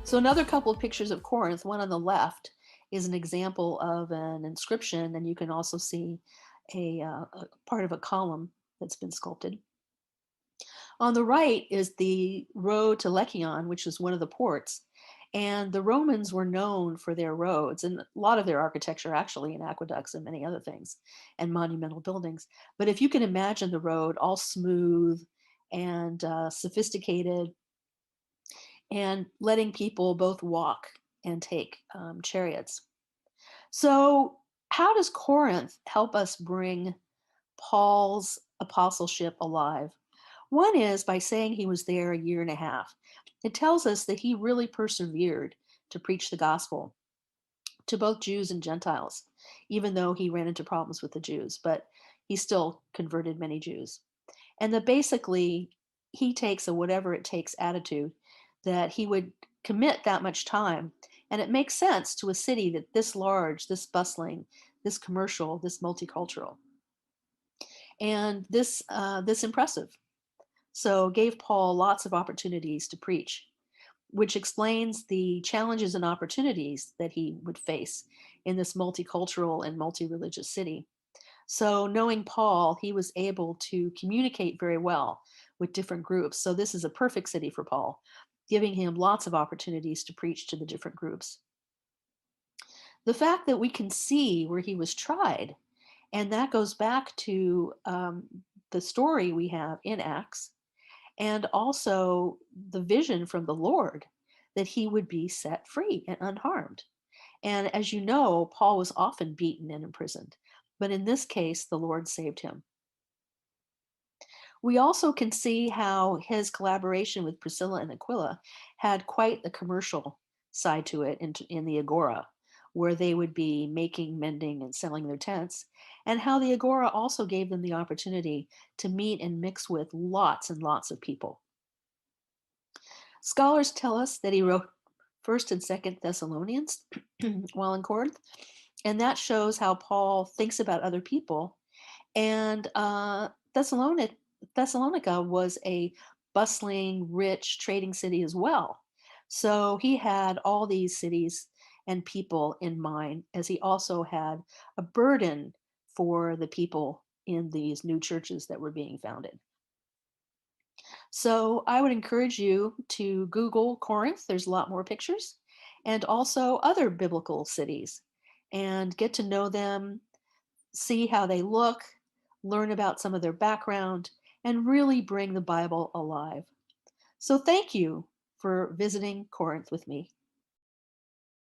So another couple of pictures of Corinth, one on the left is an example of an inscription, and you can also see a part of a column that's been sculpted. On the right is the road to Lechion, which is one of the ports. And the Romans were known for their roads and a lot of their architecture, actually, and aqueducts and many other things, and monumental buildings. But if you can imagine the road all smooth and sophisticated, and letting people both walk and take chariots. So, how does Corinth help us bring Paul's apostleship alive? One is by saying he was there a year and a half. It tells us that he really persevered to preach the gospel to both Jews and Gentiles, even though he ran into problems with the Jews, but he still converted many Jews. And that basically he takes a whatever it takes attitude, that he would commit that much time. And it makes sense to a city that this large, this bustling, this commercial, this multicultural, and this impressive. So gave Paul lots of opportunities to preach, which explains the challenges and opportunities that he would face in this multicultural and multi-religious city. So knowing Paul, he was able to communicate very well with different groups. So this is a perfect city for Paul, giving him lots of opportunities to preach to the different groups. The fact that we can see where he was tried, and that goes back to the story we have in Acts, and also the vision from the Lord that he would be set free and unharmed. And as you know, Paul was often beaten and imprisoned, but in this case, the Lord saved him. We also can see how his collaboration with Priscilla and Aquila had quite the commercial side to it in the Agora, where they would be making, mending, and selling their tents, and how the Agora also gave them the opportunity to meet and mix with lots and lots of people. Scholars tell us that he wrote First and Second Thessalonians while in Corinth, and that shows how Paul thinks about other people. And Thessalonica was a bustling, rich trading city as well. So he had all these cities and people in mind, as he also had a burden for the people in these new churches that were being founded. So I would encourage you to Google Corinth. There's a lot more pictures, and also other biblical cities, and get to know them, see how they look, learn about some of their background, and really bring the Bible alive. So thank you for visiting Corinth with me.